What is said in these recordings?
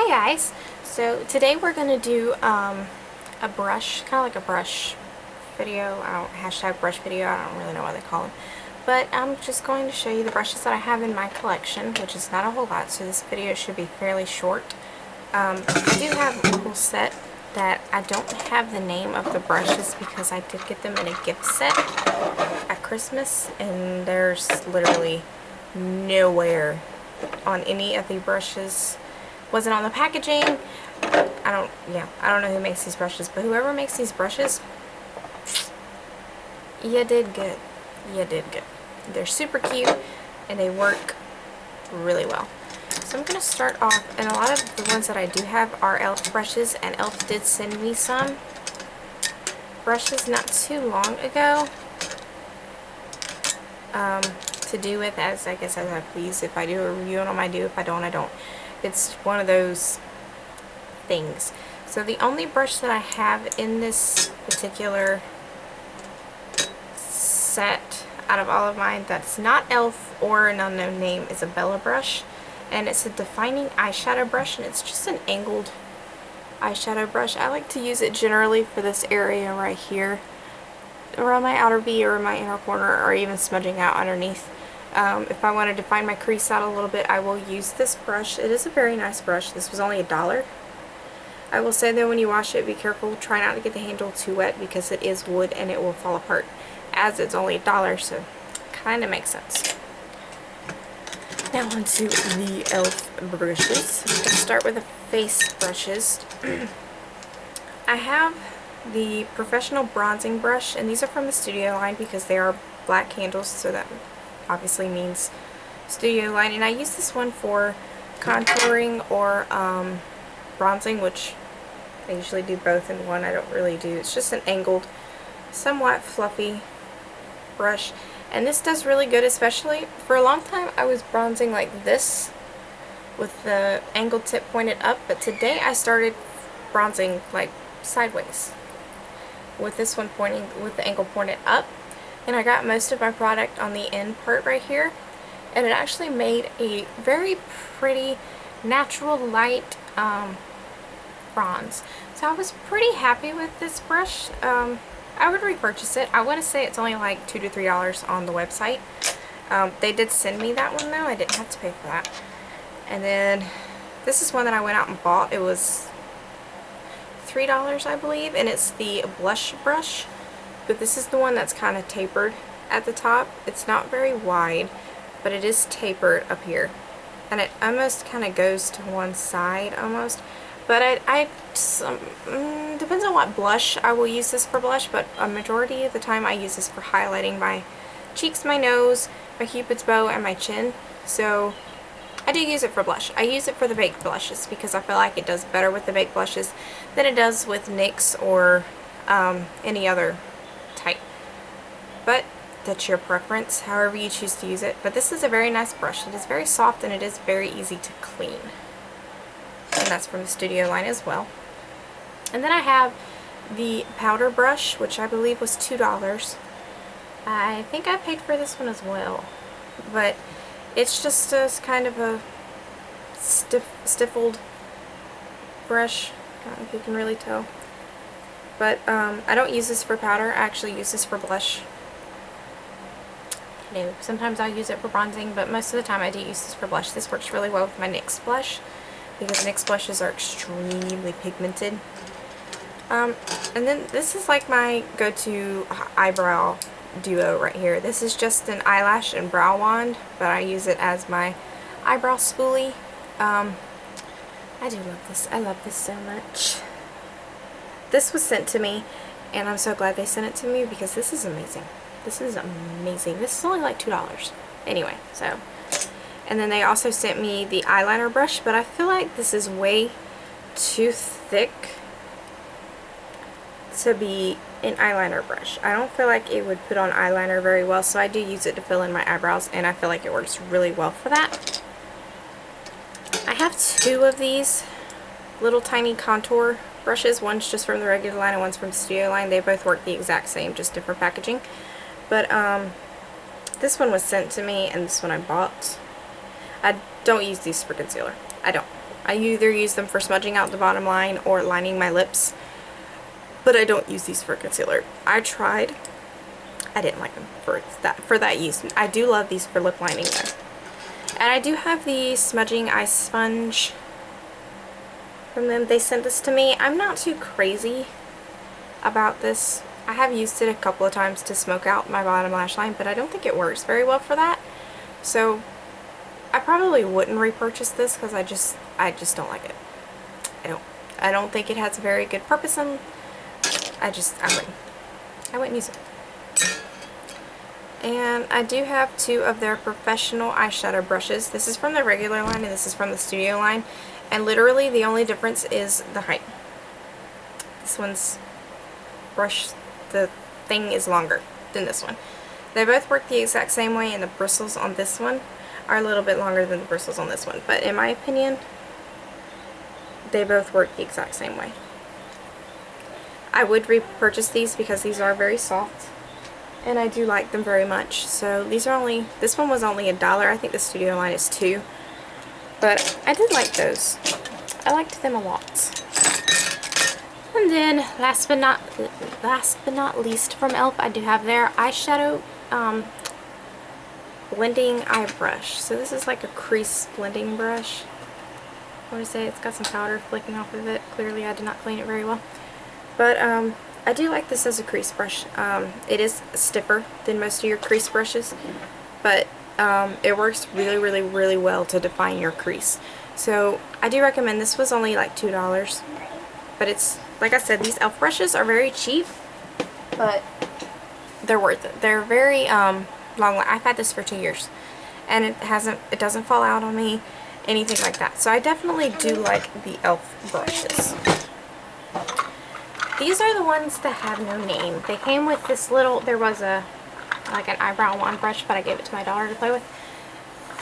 Hey guys, so today we're going to do a brush, kind of like a brush video, hashtag brush video, I don't really know what they call them, but I'm just going to show you the brushes that I have in my collection, which is not a whole lot, so this video should be fairly short. I do have a whole set that I don't have the name of the brushes because I did get them in a gift set at Christmas, and there's literally nowhere on any of the brushes. Wasn't on the packaging. I don't know who makes these brushes, but whoever makes these brushes, you did good. You did good. They're super cute and they work really well. So I'm going to start off, and a lot of the ones that I do have are e.l.f. brushes, and e.l.f. did send me some brushes not too long ago to do with, as I please. If I do a review on them, I do. If I don't, I don't. It's one of those things. So the only brush that I have in this particular set out of all of mine that's not e.l.f. or an unknown name is a Bella brush, and it's a defining eyeshadow brush, and it's just an angled eyeshadow brush. I like to use it generally for this area right here around my outer V or my inner corner, or even smudging out underneath. If I want to define my crease out a little bit, I will use this brush. It is a very nice brush. This was only $1. I will say though, when you wash it, be careful. Try not to get the handle too wet because it is wood and it will fall apart, as it's only $1, so kind of makes sense. Now onto the e.l.f. brushes. Let's start with the face brushes. I have the professional bronzing brush, and these are from the Studio line because they are black handles, so that obviously means Studio line, and I use this one for contouring or bronzing, which I usually do both in one. I don't really do. It's just an angled, somewhat fluffy brush, and this does really good. Especially for a long time I was bronzing like this with the angled tip pointed up, but today I started bronzing like sideways with this one pointing, with the angle pointed up. And I got most of my product on the end part right here, and it actually made a very pretty natural light bronze. So I was pretty happy with this brush. I would repurchase it. I want to say it's only like $2 to $3 on the website. They did send me that one though. I didn't have to pay for that. And then this is one that I went out and bought. It was $3 I believe, and it's the blush brush. But this is the one that's kind of tapered at the top. It's not very wide, but it is tapered up here. And it almost kind of goes to one side almost. But depends on what blush I will use this for blush, but a majority of the time I use this for highlighting my cheeks, my nose, my cupid's bow, and my chin. So I do use it for blush. I use it for the baked blushes because I feel like it does better with the baked blushes than it does with NYX or any other type, but that's your preference, however you choose to use it. But this is a very nice brush. It is very soft and it is very easy to clean, and that's from the Studio line as well. And then I have the powder brush, which I believe was $2. I think I paid for this one as well, but it's just a kind of a stifled brush. I don't know if you can really tell. But I don't use this for powder. I actually use this for blush. You know, sometimes I'll use it for bronzing, but most of the time I do use this for blush. This works really well with my NYX blush because NYX blushes are extremely pigmented. And then this is like my go-to eyebrow duo right here. This is just an eyelash and brow wand, but I use it as my eyebrow spoolie. I do love this. I love this so much. This was sent to me, and I'm so glad they sent it to me because this is amazing. This is amazing. This is only like $2. Anyway, so. And then they also sent me the eyeliner brush, but I feel like this is way too thick to be an eyeliner brush. I don't feel like it would put on eyeliner very well, so I do use it to fill in my eyebrows, and I feel like it works really well for that. I have two of these little tiny contour brushes. One's just from the regular line and one's from the Studio line. They both work the exact same, just different packaging. But this one was sent to me, and this one I bought. I don't use these for concealer. I don't. I either use them for smudging out the bottom line or lining my lips, but I don't use these for concealer. I tried. I didn't like them for that use. I do love these for lip lining though. And I do have the smudging eye sponge from them. They sent this to me. I'm not too crazy about this. I have used it a couple of times to smoke out my bottom lash line, but I don't think it works very well for that. So I probably wouldn't repurchase this because I just don't like it. I don't think it has a very good purpose, and I wouldn't use it. And I do have 2 of their professional eyeshadow brushes. This is from the regular line and this is from the studio line. And literally the only difference is the height. This one's brush, the thing is longer than this one. They both work the exact same way, and the bristles on this one are a little bit longer than the bristles on this one. But in my opinion, they both work the exact same way. I would repurchase these because these are very soft. And I do like them very much. So these are only, this one was only $1. I think the studio line is $2. But I did like those. I liked them a lot. And then last but not least from e.l.f. I do have their eyeshadow blending eye brush. So this is like a crease blending brush. What do I say? It's got some powder flicking off of it. Clearly I did not clean it very well. But I do like this as a crease brush. It is stiffer than most of your crease brushes, but it works really well to define your crease. So I do recommend. This was only like $2, but it's, like I said, these e.l.f. brushes are very cheap, but they're worth it. They're very long. I've had this for 2 years, and it doesn't fall out on me, anything like that. So I definitely do like the e.l.f. brushes. These are the ones that have no name. They came with this little, there was like an eyebrow wand brush, but I gave it to my daughter to play with.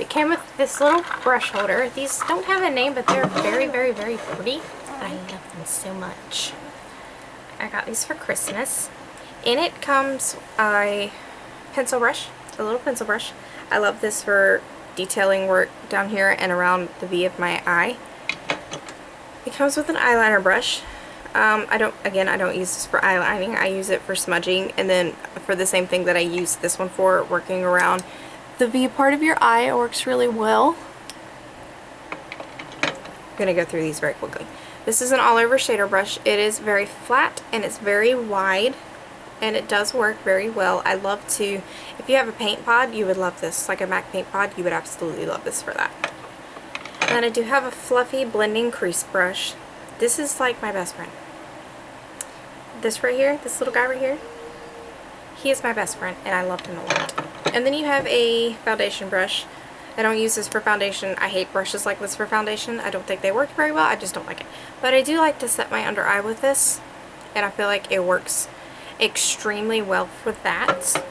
It came with this little brush holder. These don't have a name, but they're very pretty. I love them so much. I got these for Christmas. In it comes a pencil brush, a little pencil brush. I love this for detailing work down here and around the V of my eye. It comes with an eyeliner brush. I don't use this for eyelining. I use it for smudging, and then for the same thing that I use this one for, working around the V part of your eye. It works really well. I'm going to go through these very quickly. This is an all-over shader brush. It is very flat and it's very wide, and it does work very well. I love to, if you have a paint pod, you would love this. Like a MAC paint pod, you would absolutely love this for that. And then I do have a fluffy blending crease brush. This is like my best friend. This right here, this little guy right here, he is my best friend, and I love him a lot. And then you have a foundation brush. I don't use this for foundation. I hate brushes like this for foundation. I don't think they work very well. I just don't like it. But I do like to set my under eye with this, and I feel like it works extremely well for that.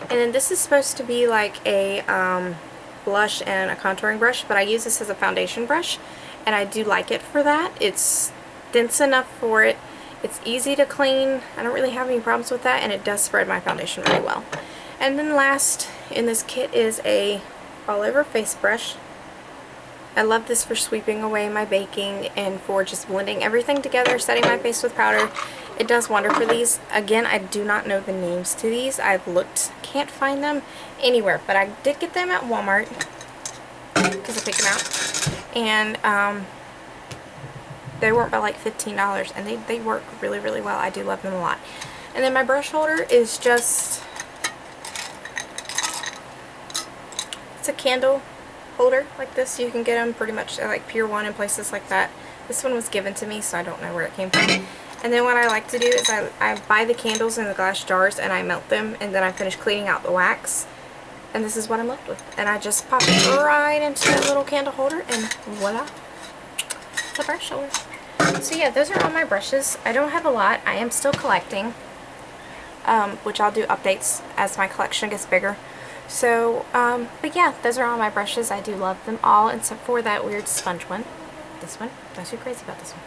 And then this is supposed to be like a blush and a contouring brush, but I use this as a foundation brush, and I do like it for that. It's dense enough for it. It's easy to clean. I don't really have any problems with that, and it does spread my foundation very well. And then last in this kit is a all-over face brush. I love this for sweeping away my baking and for just blending everything together, setting my face with powder. It does wonder for these. Again, I do not know the names to these. I've looked, can't find them anywhere, but I did get them at Walmart because I picked them out. And they weren't by like $15, and they work really well. I do love them a lot. And then my brush holder is just, it's a candle holder like this. You can get them pretty much at like Pier 1 and places like that. This one was given to me, so I don't know where it came from. And then what I like to do is I buy the candles in the glass jars, and I melt them, and then I finish cleaning out the wax. And this is what I'm left with. And I just pop it right into that little candle holder, and voila, it's a brush holder. So yeah, those are all my brushes. I don't have a lot. I am still collecting, which I'll do updates as my collection gets bigger. So, but yeah, those are all my brushes. I do love them all, except for that weird sponge one. This one, not too crazy about this one.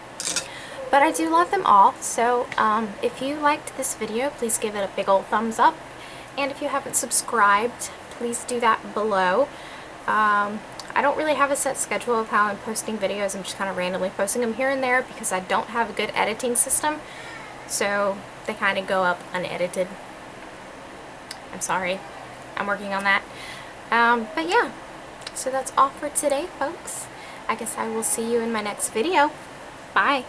But I do love them all. So, if you liked this video, please give it a big old thumbs up. And if you haven't subscribed, please do that below. I don't really have a set schedule of how I'm posting videos. I'm just kind of randomly posting them here and there because I don't have a good editing system. So they kind of go up unedited. I'm sorry. I'm working on that. But yeah, so that's all for today, folks. I guess I will see you in my next video. Bye.